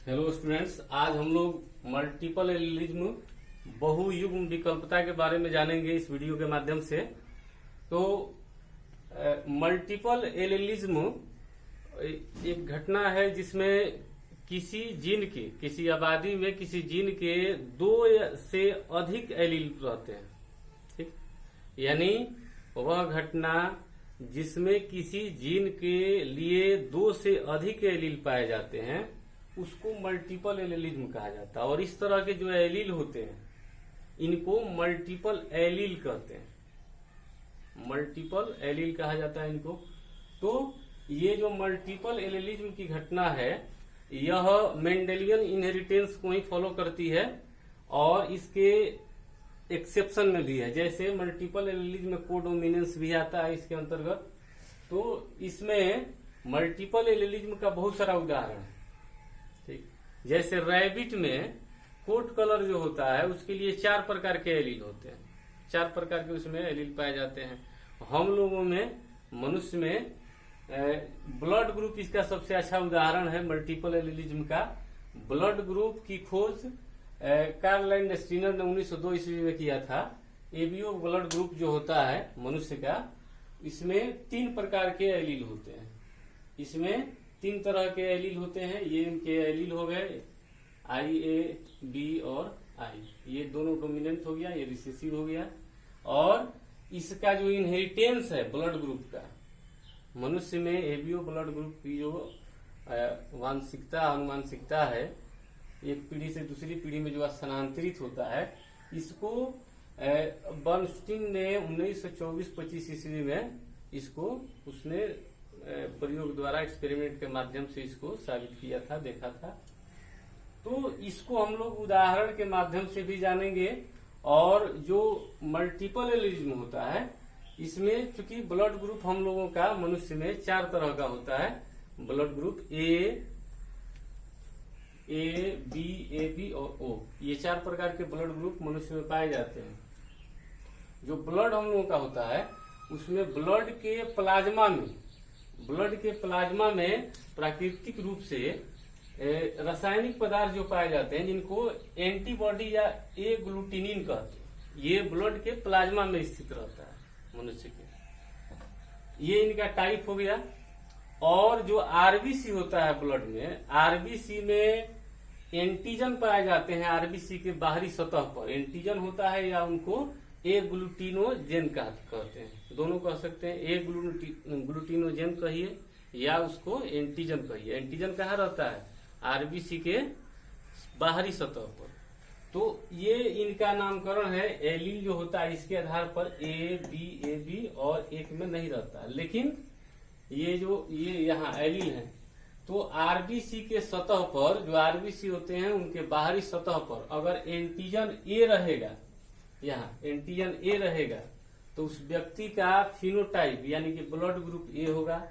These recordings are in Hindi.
हेलो स्टूडेंट्स, आज हम लोग मल्टीपल एलिलिज्म बहुयुग्म विकल्पता के बारे में जानेंगे इस वीडियो के माध्यम से। तो मल्टीपल एलिलिज्म एक घटना है जिसमें किसी आबादी में किसी जीन के दो से अधिक एलील रहते हैं। ठीक, यानी वह घटना जिसमें किसी जीन के लिए दो से अधिक एलील पाए जाते हैं उसको मल्टीपल एलिलिज्म कहा जाता है। और इस तरह के जो एलील होते हैं इनको मल्टीपल एलील कहते हैं। मल्टीपल एलील कहा जाता है इनको। तो ये जो मल्टीपल एलिलिज्म की घटना है यह मेंडेलियन इनहेरिटेंस को ही फॉलो करती है और इसके एक्सेप्शन में भी है। जैसे मल्टीपल एलिलिज्म में कोडोमिनेंस भी आता है इसके अंतर्गत। तो इसमें मल्टीपल एलिलिज्म का बहुत सारा उदाहरण है। ठीक, जैसे रैबिट में कोट कलर जो होता है उसके लिए 4 प्रकार के एलील होते हैं। 4 प्रकार के उसमें एलील पाए जाते हैं। हम लोगों में, मनुष्य में ब्लड ग्रुप इसका सबसे अच्छा उदाहरण है मल्टीपल एलिलिज्म का। ब्लड ग्रुप की खोज कार्ल लैंडस्टीनर ने 1902 ईस्वी में किया था। एबीओ ब्लड ग्रुप जो होता है मनुष्य का, इसमें 3 प्रकार के एलील होते हैं। इसमें 3 तरह के एलील होते हैं। ये इनके एलील हो गए आई, ए, बी और आई। ये दोनों डोमिनेंट हो गया, ये रिसेसिव हो गया। और इसका जो इनहेरिटेंस है ब्लड ग्रुप का, मनुष्य में एबीओ ब्लड ग्रुप की जो आनुवांशिकता है, एक पीढ़ी से दूसरी पीढ़ी में जो स्थानांतरित होता है, इसको बर्नस्टीन ने 1924-25 ईस्वी में इसको उसने प्रयोग द्वारा एक्सपेरिमेंट के माध्यम से इसको साबित किया था, देखा था। तो इसको हम लोग उदाहरण के माध्यम से भी जानेंगे। और जो मल्टीपल एलिलिज्म होता है इसमें चूंकि ब्लड ग्रुप हम लोगों का मनुष्य में 4 तरह का होता है। Blood group A, B, A B और ओ, ये 4 प्रकार के ब्लड ग्रुप मनुष्य में पाए जाते हैं। जो ब्लड हम लोगों का होता है उसमें ब्लड के प्लाज्मा में प्राकृतिक रूप से रासायनिक पदार्थ जो पाए जाते हैं जिनको एंटीबॉडी या ए ग्लूटिनिन कहते हैं, ये ब्लड के प्लाज्मा में स्थित रहता है मनुष्य के। ये इनका टाइप हो गया। और जो आरबीसी होता है ब्लड में, आरबीसी में एंटीजन पाए जाते हैं। आरबीसी के बाहरी सतह पर एंटीजन होता है या उनको ए ग्लूटिनोजेन कहते हैं, दोनों कह सकते हैं। ए ग्लूटिनोजेन कहिए या उसको एंटीजन कहिए। एंटीजन कहाँ रहता है? आरबीसी के बाहरी सतह पर। तो ये इनका नामकरण है। एलील जो होता है इसके आधार पर ए बी और एक में नहीं रहता। लेकिन ये यहाँ एलील है तो आरबीसी के सतह पर, जो आरबीसी होते हैं उनके बाहरी सतह पर अगर एंटीजन ए रहेगा, यहाँ एंटीजन ए रहेगा तो उस व्यक्ति का फिनोटाइप यानी कि ब्लड ग्रुप ए होगा।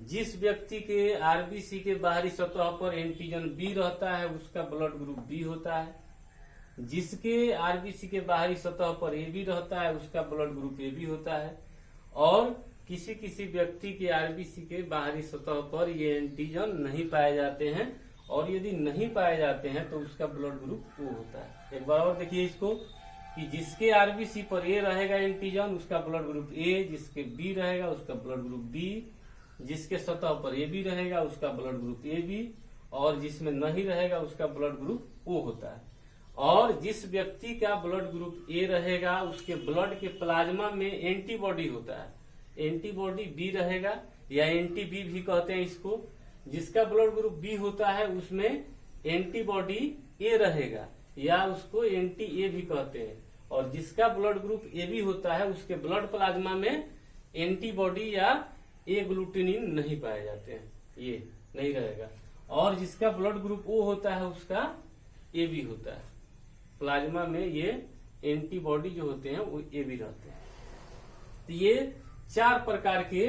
जिस व्यक्ति के आरबीसी के बाहरी सतह पर एंटीजन बी रहता है उसका ब्लड ग्रुप बी होता है। जिसके आरबीसी के बाहरी सतह पर ए बी रहता है उसका ब्लड ग्रुप ए बी होता है। और किसी व्यक्ति के आरबीसी के बाहरी सतह पर ये एंटीजन नहीं पाए जाते हैं और यदि नहीं पाए जाते हैं तो उसका ब्लड ग्रुप ओ होता है। एक बार और देखिए इसको कि जिसके आरबीसी पर ए रहेगा एंटीजन उसका ब्लड ग्रुप ए, जिसके बी रहेगा उसका ब्लड ग्रुप बी, जिसके सतह पर ए बी रहेगा उसका ब्लड ग्रुप ए बी और जिसमें नहीं रहेगा उसका ब्लड ग्रुप ओ होता है। और जिस व्यक्ति का ब्लड ग्रुप ए रहेगा उसके ब्लड के प्लाज्मा में एंटीबॉडी होता है। एंटीबॉडी बी रहेगा या एंटी बी भी कहते हैं इसको। जिसका ब्लड ग्रुप बी होता है उसमें एंटीबॉडी ए रहेगा या उसको एंटी ए भी कहते हैं। और जिसका ब्लड ग्रुप ए बी होता है उसके ब्लड प्लाज्मा में एंटीबॉडी या ए ग्लूटिनिन नहीं पाए जाते हैं, ये नहीं रहेगा। और जिसका ब्लड ग्रुप ओ होता है उसका ए बी होता है, प्लाज्मा में ये एंटीबॉडी जो होते हैं वो ए बी रहते हैं। तो ये 4 प्रकार के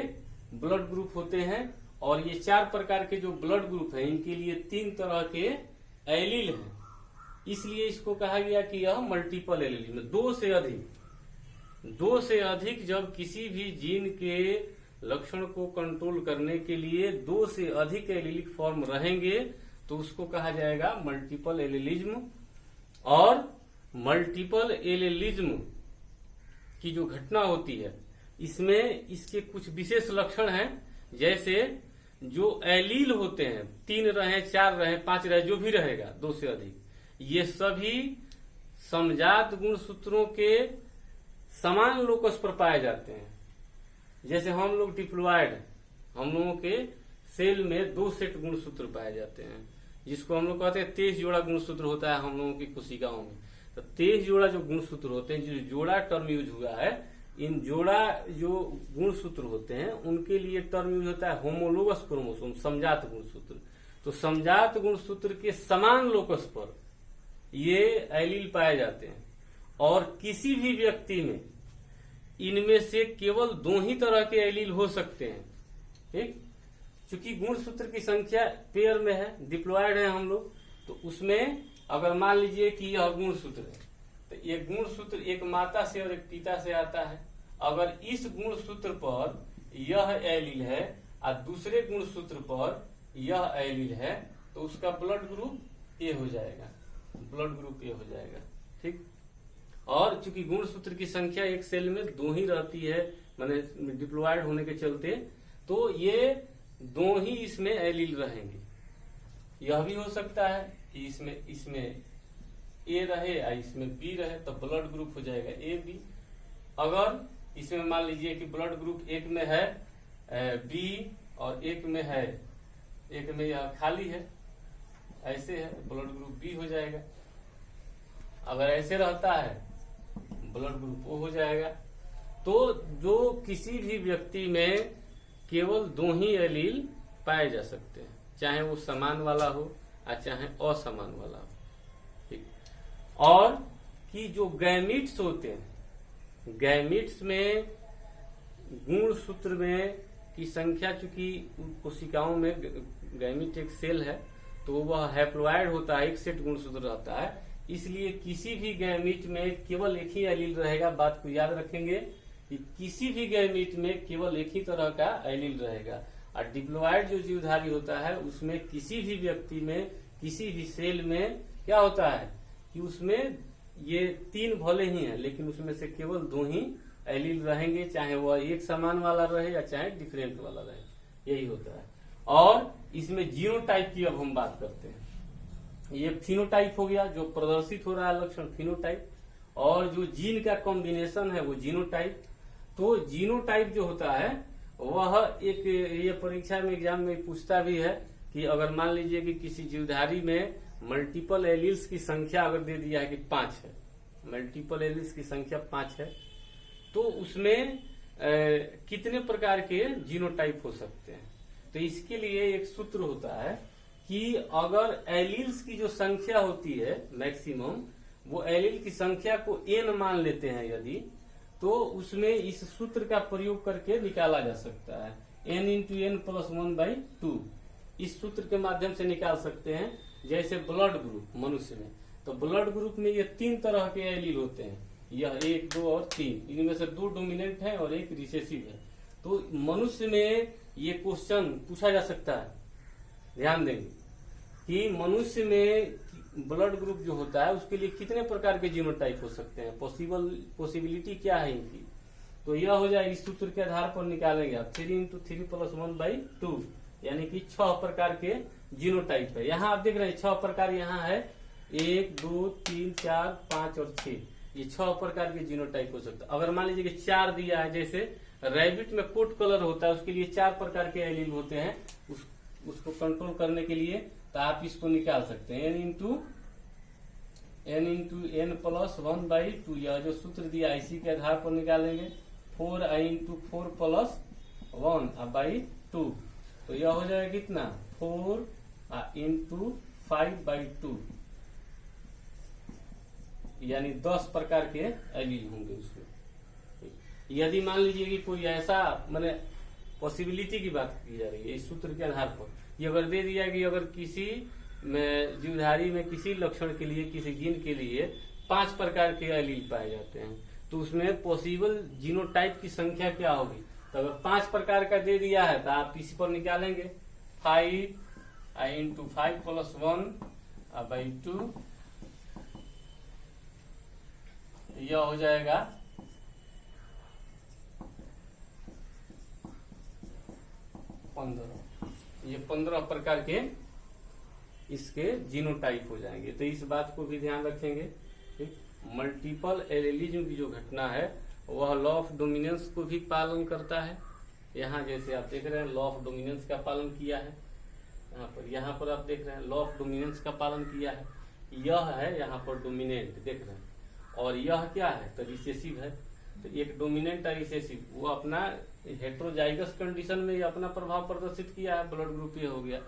ब्लड ग्रुप होते हैं। और ये 4 प्रकार के जो ब्लड ग्रुप है इनके लिए 3 तरह के एलील हैं, इसलिए इसको कहा गया कि यह मल्टीपल एलिलिज्म। 2 से अधिक जब किसी भी जीन के लक्षण को कंट्रोल करने के लिए 2 से अधिक एलिलिक फॉर्म रहेंगे तो उसको कहा जाएगा मल्टीपल एलेलिज्म। और मल्टीपल एलेलिज्म की जो घटना होती है इसमें इसके कुछ विशेष लक्षण हैं। जैसे जो एलील होते हैं, 3 रहे, 4 रहे, 5 रहे, जो भी रहेगा 2 से अधिक, ये सभी समजात गुणसूत्रों के समान लोकस पर पाए जाते हैं। जैसे हम लोग डिप्लॉयड, हम लोगों के सेल में 2 सेट गुणसूत्र पाए जाते हैं, जिसको हम लोग कहते हैं 23 जोड़ा गुणसूत्र होता है हम लोगों की कोशिकाओं में। तो 23 जोड़ा जो गुणसूत्र होते हैं, जो जोड़ा टर्म यूज हुआ है, इन जोड़ा जो गुणसूत्र होते हैं उनके लिए टर्म यूज होता है होमोलोगस क्रोमोसोम, समजात गुणसूत्र। तो समजात गुणसूत्र के समान लोकस पर ये एलील पाए जाते हैं। और किसी भी व्यक्ति में इनमें से केवल 2 ही तरह के एलील हो सकते हैं। ठीक, चूंकि गुणसूत्र की संख्या पेयर में है, डिप्लॉयड है हम लोग, तो उसमें अगर मान लीजिए कि यह गुणसूत्र है, तो ये गुणसूत्र एक माता से और एक पिता से आता है। अगर इस गुणसूत्र पर यह एलील है और दूसरे गुणसूत्र पर यह एलील है, तो उसका ब्लड ग्रुप ए हो जाएगा, ब्लड ग्रुप ए हो जाएगा। ठीक, और चूंकि गुणसूत्र की संख्या एक सेल में 2 ही रहती है, माने डिप्लॉयड होने के चलते, तो ये 2 ही इसमें एलील रहेंगे। यह भी हो सकता है कि इसमें ए रहे और इसमें बी रहे, तो ब्लड ग्रुप हो जाएगा ए बी। अगर इसमें मान लीजिए कि ब्लड ग्रुप एक में है बी और एक में यह खाली है, ऐसे है, ब्लड ग्रुप बी हो जाएगा। अगर ऐसे रहता है ब्लड ग्रुप ओ हो जाएगा। तो जो किसी भी व्यक्ति में केवल 2 ही एलील पाए जा सकते हैं, चाहे वो समान वाला हो और चाहे असमान वाला हो। ठीक, और कि जो गैमीट्स होते हैं, गैमीट्स में गुणसूत्र में की संख्या, चूंकि कोशिकाओं में गैमीट एक सेल है तो वह हैप्लॉयड होता है, एक सेट गुणसूत्र रहता है, इसलिए किसी भी गैमीट में केवल एक ही एलील रहेगा। बात को याद रखेंगे कि किसी भी गैमीट में केवल एक ही तरह का एलील रहेगा। और डिप्लॉयड जो जीवधारी होता है उसमें किसी भी व्यक्ति में, किसी भी सेल में क्या होता है कि उसमें ये 3 भले ही हैं, लेकिन उसमें से केवल 2 ही एलील रहेंगे, चाहे वह एक समान वाला रहे या चाहे डिफरेंट वाला रहे, यही होता है। और इसमें जीनोटाइप की अब हम बात करते हैं। ये फिनोटाइप हो गया, जो प्रदर्शित हो रहा है लक्षण फिनोटाइप, और जो जीन का कॉम्बिनेशन है वो जीनोटाइप। तो जीनोटाइप जो होता है वह एक, ये परीक्षा में एग्जाम में पूछता भी है कि अगर मान लीजिए कि किसी जीवधारी में मल्टीपल एलील्स की संख्या अगर दे दिया है कि 5 है, मल्टीपल एलील्स की संख्या 5 है, तो उसमें कितने प्रकार के जीनोटाइप हो सकते हैं। तो इसके लिए एक सूत्र होता है कि अगर एलील्स की जो संख्या होती है मैक्सिमम, वो एलील की संख्या को n मान लेते हैं यदि, तो उसमें इस सूत्र का प्रयोग करके निकाला जा सकता है, n इंटू एन प्लस 1/2। इस सूत्र के माध्यम से निकाल सकते हैं। जैसे ब्लड ग्रुप मनुष्य में, तो ब्लड ग्रुप में ये 3 तरह के एलील होते हैं, यह 1, 2 और 3। इनमें से 2 डोमिनेंट है और 1 रिसेसिव है। तो मनुष्य में ये क्वेश्चन पूछा जा सकता है, ध्यान देंगे कि मनुष्य में ब्लड ग्रुप जो होता है उसके लिए कितने प्रकार के जीनोटाइप हो सकते हैं, पॉसिबिलिटी क्या है इनकी। तो यह हो जाए, इस सूत्र के आधार पर निकालेंगे आप 3 इंटू 3 प्लस 1/2, यानी कि 6 प्रकार के जीनोटाइप है। यहाँ आप देख रहे हैं 6 प्रकार यहाँ है, 1, 2, 3, 4, 5 और 6, ये 6 प्रकार के जीनोटाइप हो सकता है। अगर मान लीजिए कि 4 दिया है, जैसे रैबिट में कोट कलर होता है, उसके लिए 4 प्रकार के एलील होते हैं, उसको कंट्रोल करने के लिए, तो आप इसको निकाल सकते हैं n इंटू एन प्लस 1/2, यह जो सूत्र दिया इसी के आधार पर निकालेंगे। 4i इंटू 4 प्लस 1/2, तो यह हो जाएगा कितना 4 इंटू 5/2, यानी 10 प्रकार के एलील होंगे उसमें। यदि मान लीजिए कि कोई ऐसा, माने पॉसिबिलिटी की बात की जा रही है इस सूत्र के आधार पर, ये अगर दे दिया कि अगर किसी में जीवधारी में किसी लक्षण के लिए, किसी जीन के लिए 5 प्रकार के एलील पाए जाते हैं, तो उसमें पॉसिबल जीनोटाइप की संख्या क्या होगी। तो अगर 5 प्रकार का दे दिया है तो आप इसी पर निकालेंगे 5 I into 5 plus 1 by 2, यह हो जाएगा 15। ये 15 प्रकार के इसके जीनोटाइप हो जाएंगे। तो इस बात को भी ध्यान रखेंगे। ठीक, मल्टीपल एलेलिज्म की जो घटना है वह लॉ ऑफ डोमिनेंस को भी पालन करता है। यहाँ जैसे आप देख रहे हैं लॉ ऑफ डोमिनेंस का पालन किया है, यहाँ पर आप देख रहे हैं लॉ ऑफ डोमिनेंस का पालन किया है। यह है यहाँ पर डोमिनेंट, देख रहे हैं, और यह क्या है तो रिसेसिव है। तो एक डोमिनेंट और रिसेसिव वो अपना हेट्रोजाइगस कंडीशन में अपना प्रभाव प्रदर्शित किया है, ब्लड ग्रुप ये हो गया।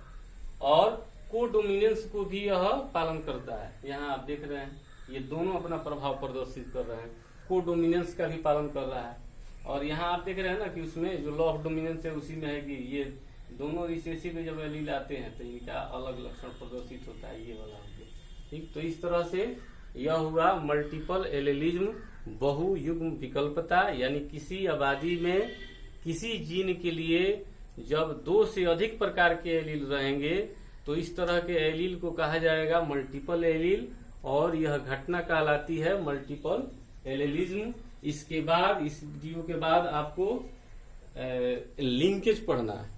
और को डोमिनेंस को भी यह पालन करता है। यहाँ आप देख रहे हैं ये दोनों अपना प्रभाव प्रदर्शित कर रहे हैं, को डोमिनेंस का भी पालन कर रहा है। और यहाँ आप देख रहे हैं ना कि उसमें जो लॉ ऑफ डोमिनेंस है उसी में है कि ये दोनों रिसेसिव जब एलील आते हैं तो इनका अलग लक्षण प्रदर्शित होता है, ये वाला हो गया। ठीक, तो इस तरह से यह हुआ मल्टीपल एलेलिज्म, बहुयुग्म विकल्पता, यानी किसी आबादी में किसी जीन के लिए जब 2 से अधिक प्रकार के एलील रहेंगे तो इस तरह के एलील को कहा जाएगा मल्टीपल एलील, और यह घटना कहलाती है मल्टीपल एलेलिज्म। इसके बाद इस वीडियो के बाद आपको लिंकेज पढ़ना है।